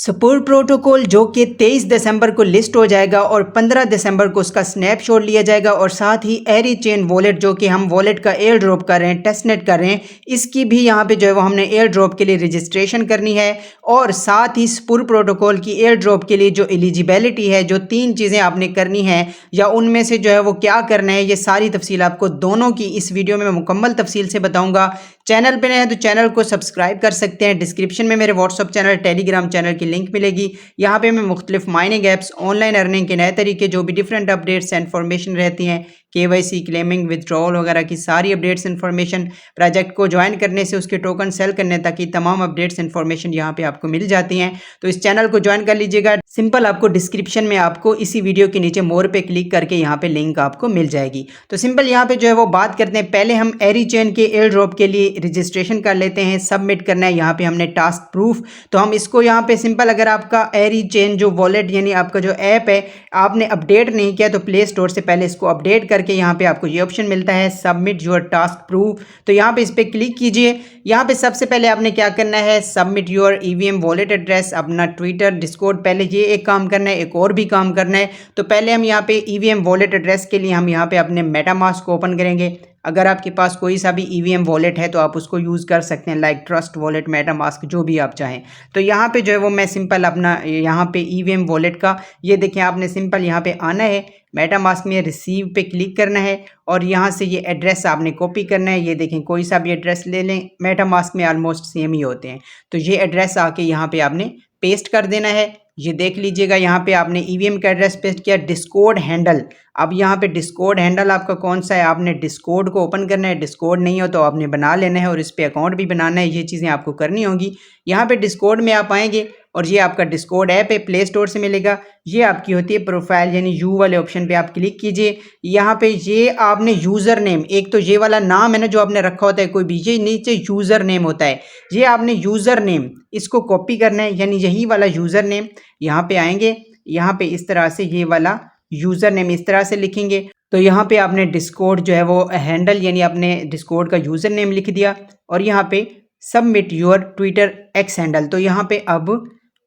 स्पूर protocol जो कि 23 दिसंबर को लिस्ट हो जाएगा और 15 दिसंबर को उसका स्नैपशॉट लिया जाएगा और साथ ही एरी चेन वॉलेट जो कि हम वॉलेट का एयर ड्रॉप कर रहे हैं, टेस्टनेट कर रहे हैं, इसकी भी यहाँ पे जो है वो हमने एयर ड्रॉप के लिए रजिस्ट्रेशन करनी है। और साथ ही स्पूर प्रोटोकॉल की एयर ड्रॉप के लिए जो एलिजिबिलिटी है, जो 3 चीज़ें आपने करनी है या उनमें से जो है वो क्या करना है, ये सारी तफसील आपको दोनों की इस वीडियो में मैं मुकम्मल तफसील से बताऊँगा। चैनल पे नए हैं तो चैनल को सब्सक्राइब कर सकते हैं। डिस्क्रिप्शन में मेरे व्हाट्सअप चैनल, टेलीग्राम चैनल की लिंक मिलेगी। यहाँ पे मैं मुख्तलिफ माइनिंग ऐप्स, ऑनलाइन अर्निंग के नए तरीके, जो भी डिफरेंट अपडेट्स एंड इन्फॉर्मेशन रहती हैं, KYC, क्लेमिंग, विथड्रॉल वगैरह की सारी अपडेट्स इन्फॉर्मेशन, प्रोजेक्ट को ज्वाइन करने से उसके टोकन सेल करने तक की तमाम अपडेट्स इन्फॉर्मेशन यहाँ पे आपको मिल जाती हैं। तो इस चैनल को ज्वाइन कर लीजिएगा। सिंपल आपको डिस्क्रिप्शन में आपको इसी वीडियो के नीचे मोर पे क्लिक करके यहाँ पे लिंक आपको मिल जाएगी। तो सिंपल यहाँ पे जो है वो बात करते हैं। पहले हम एरी चेन के एयर ड्रॉप के लिए रजिस्ट्रेशन कर लेते हैं। सबमिट करना है यहाँ पे हमने टास्क प्रूफ। तो हम इसको यहाँ पे सिंपल, अगर आपका एरी चेन जो वॉलेट यानी आपका जो ऐप है आपने अपडेट नहीं किया तो प्ले स्टोर से पहले इसको अपडेट करके यहाँ पे आपको ये ऑप्शन मिलता है सबमिट योर टास्क प्रूफ। तो यहाँ पे इस पर क्लिक कीजिए। यहाँ पे सबसे पहले आपने क्या करना है, submit your EVM wallet address, अपना ट्विटर, डिस्कॉर्ड, पहले ये एक काम करना है, एक और भी काम करना है। तो पहले हम यहाँ पे EVM वॉलेट एड्रेस के लिए हम यहाँ पे अपने मेटामास्क को ओपन करेंगे। अगर आपके पास कोई सा भी EVM वॉलेट है तो आप उसको यूज़ कर सकते हैं, लाइक ट्रस्ट वॉलेट, मेटामास्क, जो भी आप चाहें। तो यहाँ पे जो है वो मैं सिंपल अपना यहाँ पे EVM वॉलेट का, ये देखें, आपने सिंपल यहाँ पे आना है, मेटामास्क में रिसीव पे क्लिक करना है और यहाँ से ये एड्रेस आपने कॉपी करना है। ये देखें, कोई सा भी एड्रेस ले लें, मेटामास्क में ऑलमोस्ट सेम ही होते हैं। तो ये एड्रेस आके यहाँ पे आपने पेस्ट कर देना है। ये देख लीजिएगा, यहाँ पे आपने EVM का एड्रेस पेस्ट किया। डिस्कॉर्ड हैंडल, अब यहाँ पे डिस्कॉर्ड हैंडल आपका कौन सा है, आपने डिस्कॉर्ड को ओपन करना है। डिस्कॉर्ड नहीं हो तो आपने बना लेना है और इस पे अकाउंट भी बनाना है। ये चीज़ें आपको करनी होंगी। यहाँ पे डिस्कॉर्ड में आप आएंगे और ये आपका डिस्कॉर्ड ऐप है, प्ले स्टोर से मिलेगा। ये आपकी होती है प्रोफाइल, यानी यू वाले ऑप्शन पे आप क्लिक कीजिए। यहाँ पे ये आपने यूज़र नेम, एक तो ये वाला नाम है ना जो आपने रखा होता है कोई भी, ये नीचे यूज़र नेम होता है, ये आपने यूज़र नेम इसको कॉपी करना है, यानी यही वाला यूज़र नेम। यहाँ पे आएंगे, यहाँ पे इस तरह से ये वाला यूज़र नेम इस तरह से लिखेंगे। तो यहाँ पे आपने डिस्कॉर्ड जो है वो हैंडल, यानी आपने डिस्कॉर्ड का यूज़र नेम लिख दिया और यहाँ पे submit your Twitter x handle. तो यहाँ पे अब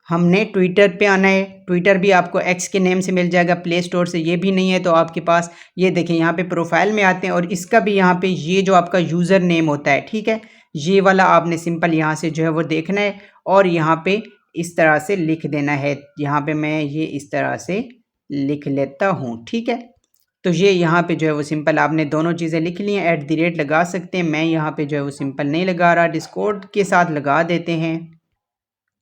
हमने ट्विटर पे आना है। ट्विटर भी आपको एक्स के नेम से मिल जाएगा प्ले स्टोर से। ये भी नहीं है तो आपके पास, ये देखें, यहाँ पे प्रोफाइल में आते हैं और इसका भी यहाँ पे ये जो आपका यूज़र नेम होता है, ठीक है, ये वाला आपने सिंपल यहाँ से जो है वो देखना है और यहाँ पे इस तरह से लिख देना है। यहाँ पे मैं ये इस तरह से लिख लेता हूँ, ठीक है। तो ये यहाँ पे जो है वो सिंपल आपने दोनों चीज़ें लिख ली हैं। @ लगा सकते हैं, मैं यहाँ पे जो है वो सिंपल नहीं लगा रहा, डिस्कॉर्ड के साथ लगा देते हैं।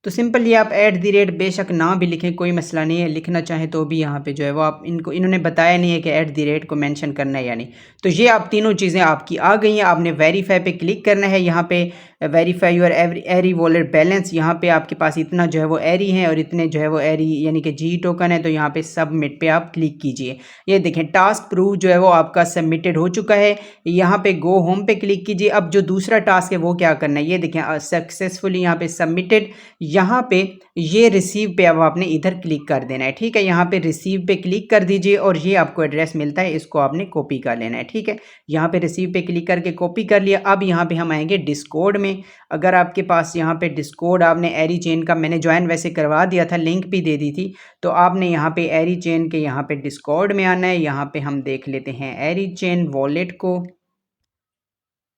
तो सिंपल ये आप @ बेशक ना भी लिखें, कोई मसला नहीं है, लिखना चाहें तो भी यहाँ पे जो है वो आप, इन्होंने बताया नहीं है कि @ को मेंशन करना है या नहीं। तो ये आप तीनों चीज़ें आपकी आ गई हैं। आपने वेरीफाई पे क्लिक करना है। यहाँ पे verify your Ari wallet balance, यहाँ पे आपके पास इतना जो है वो एरी है और इतने जो है वो एरी यानी कि G टोकन है। तो यहाँ पे सबमिट पे आप क्लिक कीजिए। ये देखें, टास्क प्रूफ जो है वो आपका सबमिटेड हो चुका है। यहाँ पे गो होम पे क्लिक कीजिए। अब जो दूसरा टास्क है वो क्या करना है, ये देखें, सक्सेसफुली यहाँ पे सबमिटेड। यहाँ पे ये रिसीव पे अब आपने इधर क्लिक कर देना है, ठीक है। यहाँ पे रिसीव पे क्लिक कर दीजिए और ये आपको एड्रेस मिलता है, इसको आपने कॉपी कर लेना है, ठीक है। यहाँ पे रिसीव पे क्लिक करके कॉपी कर लिया। अब यहाँ पे हम आएंगे डिस्कॉर्ड में। अगर आपके पास यहाँ पे डिस्कॉर्ड, आपने एरी चेन का, मैंने ज्वाइन वैसे करवा दिया था, लिंक भी दे दी थी, तो आपने यहाँ पे एरी चेन के यहाँ पे डिस्कॉर्ड में आना है। यहाँ पे हम देख लेते हैं एरी चेन वॉलेट को।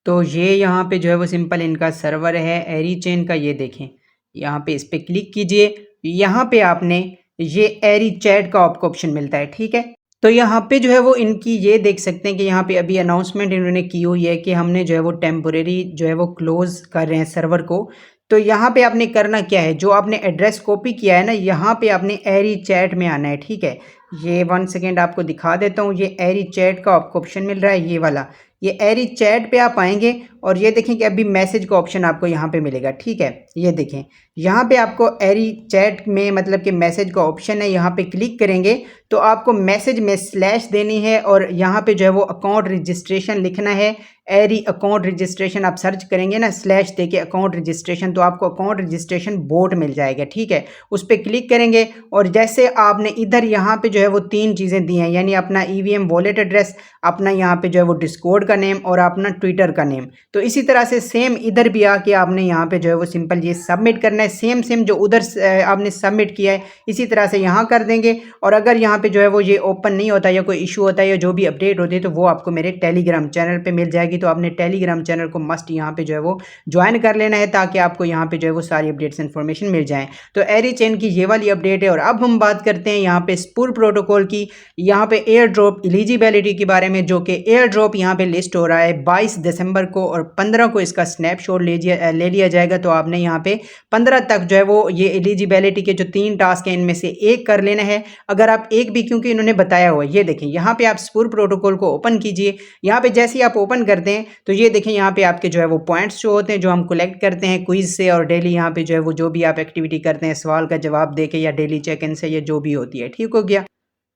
तो ये यहाँ पे जो है वो सिंपल इनका सर्वर है एरी चेन का, ये देखें। यहाँ पे इस पर क्लिक कीजिए। यहाँ पे आपने ये एरी चैट का आपको ऑप्शन मिलता है, ठीक है। तो यहाँ पे जो है वो इनकी ये देख सकते हैं कि यहाँ पे अभी अनाउंसमेंट इन्होंने की हुई है कि हमने जो है वो टेम्पोरेरी जो है वो क्लोज कर रहे हैं सर्वर को। तो यहाँ पे आपने करना क्या है, जो आपने एड्रेस कॉपी किया है ना, यहाँ पे आपने एरी चैट में आना है, ठीक है। ये 1 सेकेंड आपको दिखा देता हूँ। ये एरी चैट का आपको ऑप्शन मिल रहा है, ये वाला, ये एरी चैट पे आप आएंगे और ये देखें कि अभी मैसेज का ऑप्शन आपको यहाँ पे मिलेगा, ठीक है। ये देखें, यहाँ पे आपको एरी चैट में मतलब कि मैसेज का ऑप्शन है, यहाँ पे क्लिक करेंगे तो आपको मैसेज में स्लैश देनी है और यहाँ पे जो है वो अकाउंट रजिस्ट्रेशन लिखना है। एरी अकाउंट रजिस्ट्रेशन आप सर्च करेंगे ना, स्लैश देके अकाउंट रजिस्ट्रेशन, तो आपको अकाउंट रजिस्ट्रेशन बोट मिल जाएगा, ठीक है। उस पर क्लिक करेंगे और जैसे आपने इधर यहाँ पे जो है वो 3 चीज़ें दी हैं, यानी अपना EVM वॉलेट एड्रेस, अपना यहाँ पे जो है वो डिस्कॉर्ड का नेम और अपना ट्विटर का नेम। तो इसी तरह से सेम इधर भी आके आपने यहाँ पे जो है वो सिंपल ये सबमिट करना है, सेम जो उधर आपने सबमिट किया है इसी तरह से यहाँ कर देंगे। और अगर यहाँ पे जो है वो ये ओपन नहीं होता या कोई इशू होता है या जो भी अपडेट होती है तो वो आपको मेरे टेलीग्राम चैनल पे मिल जाएगी। तो आपने टेलीग्राम चैनल को मस्ट यहाँ पे जो है वो ज्वाइन कर लेना है ताकि आपको यहाँ पे जो है वो सारी अपडेट्स इन्फॉर्मेशन मिल जाए। तो एरी चेन की ये वाली अपडेट है। और अब हम बात करते हैं यहाँ पे स्पूर प्रोटोकॉल की, यहाँ पे एयर ड्रॉप एलिजिबिलिटी के बारे में, जो कि एयर ड्रॉप यहाँ पे लिस्ट हो रहा है 22 दिसंबर को और 15 को इसका स्नैपशॉट ले लिया जाएगा। तो आपने यहाँ पे 15 तक जो है वो ये एलिजिबिलिटी के जो 3 टास्क हैं इनमें से एक कर लेना है। अगर आप एक भी, क्योंकि इन्होंने बताया हुआ है, ये देखें यहाँ पे आप स्पूर प्रोटोकॉल को ओपन कीजिए। यहाँ पे जैसे ही आप ओपन करते हैं तो ये देखें यहाँ पे आपके जो है वो पॉइंट्स जो होते हैं जो हम कलेक्ट करते हैं क्विज से और डेली यहाँ पे जो है वो जो भी आप एक्टिविटी करते हैं सवाल का जवाब देके या डेली चेक इन से या जो भी होती है, ठीक हो गया।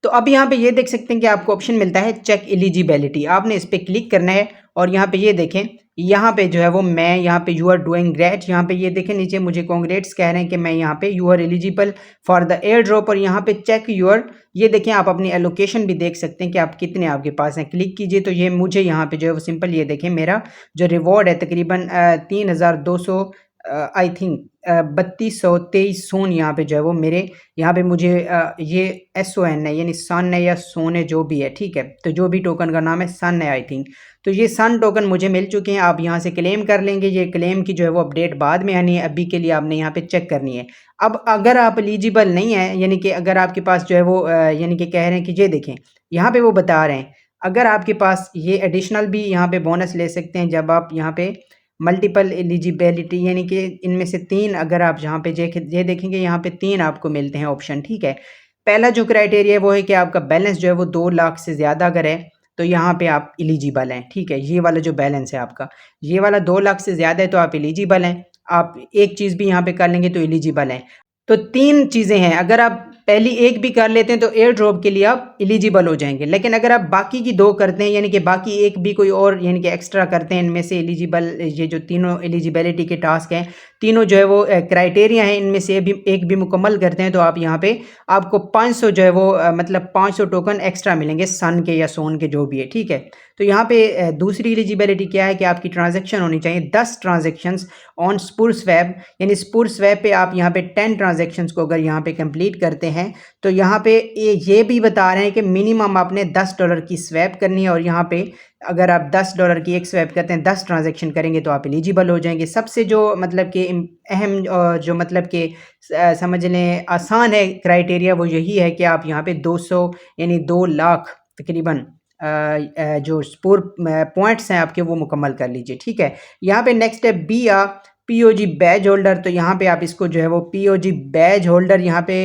तो अब यहाँ पे ये देख सकते हैं कि आपको ऑप्शन मिलता है चेक एलिजिबिलिटी, आपने इस पर क्लिक करना है और यहाँ पे ये देखें, यहाँ पे जो है वो मैं यहाँ पे यू आर डूइंग ग्रेट, यहाँ पे ये देखें नीचे मुझे कॉन्ग्रेट्स कह रहे हैं कि मैं यहाँ पे you are eligible for the airdrop. और यहाँ पे चेक यूर, ये देखें आप अपनी एलोकेशन भी देख सकते हैं कि आप कितने आपके पास हैं। क्लिक कीजिए तो ये मुझे यहाँ पे जो है वो सिंपल ये देखें मेरा जो रिवॉर्ड है तकरीबन 3200 आई थिंक 3223 सोन यहाँ पे जो है वो मेरे यहाँ पे मुझे ये SON है यानी सन है या सोने जो भी है, ठीक है। तो जो भी टोकन का नाम है सन है आई थिंक, तो ये सन टोकन मुझे मिल चुके हैं। आप यहाँ से क्लेम कर लेंगे। ये क्लेम की जो है वो अपडेट बाद में आनी है, अभी के लिए आपने यहाँ पे चेक करनी है। अब अगर आप एलिजिबल नहीं है, यानी कि अगर आपके पास जो है वो यानी कि कह रहे हैं कि ये देखें यहाँ पे वो बता रहे हैं अगर आपके पास ये एडिशनल भी यहाँ पे बोनस ले सकते हैं जब आप यहाँ पे मल्टीपल एलिजिबिलिटी, यानी कि इनमें से 3 अगर आप यहाँ पे ये देखेंगे यहाँ पे 3 आपको मिलते हैं ऑप्शन, ठीक है। पहला जो क्राइटेरिया है वो है कि आपका बैलेंस जो है वो 2 लाख से ज़्यादा अगर है तो यहाँ पे आप एलिजिबल हैं, ठीक है। ये वाला जो बैलेंस है आपका, ये वाला 2 लाख से ज़्यादा है तो आप एलिजिबल हैं। आप एक चीज़ भी यहाँ पे कर लेंगे तो एलिजिबल हैं। तो 3 चीज़ें हैं, अगर आप पहली एक भी कर लेते हैं तो एयर ड्रॉप के लिए आप एलिजिबल हो जाएंगे। लेकिन अगर आप बाकी की 2 करते हैं, यानी कि बाकी एक भी कोई और यानी कि एक्स्ट्रा करते हैं, इनमें से एलिजिबल, ये जो तीनों एलिजिबिलिटी के टास्क हैं तीनों जो है वो क्राइटेरिया हैं, इनमें से भी एक भी मुकम्मल करते हैं तो आप यहाँ पे आपको 500 जो है वो मतलब 500 टोकन एक्स्ट्रा मिलेंगे सन के या सोन के जो भी है, ठीक है। तो यहाँ पे दूसरी एलिजिबिलिटी क्या है कि आपकी ट्रांजैक्शन होनी चाहिए 10 ट्रांजैक्शंस ऑन स्पूर स्वैप, यानी स्पूर स्वैप पे आप यहाँ पे 10 ट्रांजैक्शंस को अगर यहाँ पे कंप्लीट करते हैं तो यहाँ पे ये भी बता रहे हैं कि मिनिमम आपने $10 की स्वैप करनी है। और यहाँ पे अगर आप $10 की एक स्वैप करते हैं 10 ट्रांजैक्शन करेंगे तो आप एलिजिबल हो जाएंगे। सबसे जो मतलब कि अहम जो मतलब कि समझ लें आसान है क्राइटेरिया वो यही है कि आप यहाँ पे 200 यानी 2 लाख तकरीबन जो स्पोर पॉइंट्स हैं आपके वो मुकम्मल कर लीजिए, ठीक है। यहाँ पे नेक्स्ट है POG बैज होल्डर, तो यहाँ पे आप इसको जो है वो POG बैज होल्डर यहाँ पे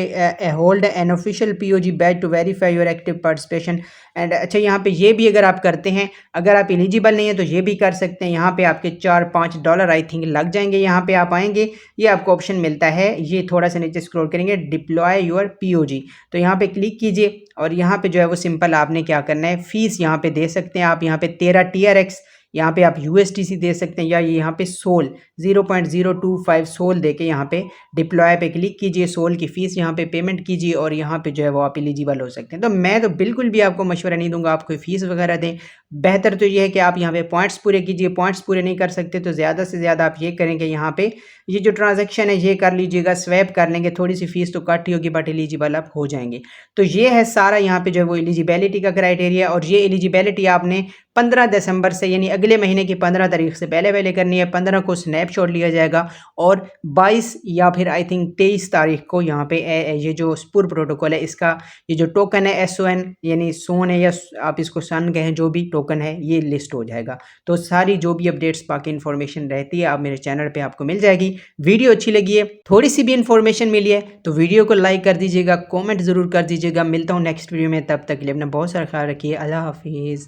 hold an official POG badge to verify your active participation and. अच्छा यहाँ पे ये भी अगर आप करते हैं, अगर आप एलिजिबल नहीं है तो ये भी कर सकते हैं। यहाँ पे आपके $4-5 आई थिंक लग जाएंगे। यहाँ पे आप आएंगे, ये आपको ऑप्शन मिलता है, ये थोड़ा सा नीचे स्क्रॉल करेंगे डिप्लॉय योर POG, तो यहाँ पे क्लिक कीजिए और यहाँ पे जो है वो सिंपल आपने क्या करना है, फीस यहाँ पे दे सकते हैं आप। यहाँ पे 13 TRX यहाँ पे आप USDC दे सकते हैं या यहाँ पे सोल 0.025 सोल देके यहाँ पे डिप्लॉय पे क्लिक कीजिए, सोल की फ़ीस यहाँ पे पेमेंट कीजिए और यहाँ पे जो है वो आप एलिजिबल हो सकते हैं। तो मैं तो बिल्कुल भी आपको मशवरा नहीं दूंगा आप कोई फ़ीस वगैरह दें। बेहतर तो ये है कि आप यहाँ पे पॉइंट्स पूरे कीजिए। पॉइंट्स पूरे नहीं कर सकते तो ज़्यादा से ज़्यादा आप ये करेंगे, यहाँ पे ये जो ट्रांजेक्शन है ये कर लीजिएगा, स्वैप कर लेंगे, थोड़ी सी फीस तो कट ही होगी बट एलिजिबल आप हो जाएंगे। तो ये है सारा यहाँ पे जो है वो एलिजिबिलिटी का क्राइटेरिया। और ये एलिजिबिलिटी आपने 15 दिसंबर से यानी अगले महीने की 15 तारीख से पहले करनी है। 15 को स्नैपशॉट लिया जाएगा और 22 या फिर आई थिंक 23 तारीख को यहाँ पे ये जो स्पूर प्रोटोकॉल है इसका ये जो टोकन है SON यानी सोन है या आप इसको सन कहें, जो भी टोकन है ये लिस्ट हो जाएगा। तो सारी जो भी अपडेट्स बाकी इन्फॉर्मेशन रहती है आप मेरे चैनल पे आपको मिल जाएगी। वीडियो अच्छी लगी है, थोड़ी सी भी इन्फॉर्मेशन मिली है तो वीडियो को लाइक कर दीजिएगा, कॉमेंट ज़रूर कर दीजिएगा। मिलता हूँ नेक्स्ट वीडियो में, तब तक के लिए अपना बहुत सारा ख्याल रखिए। अल्लाह हाफिज़।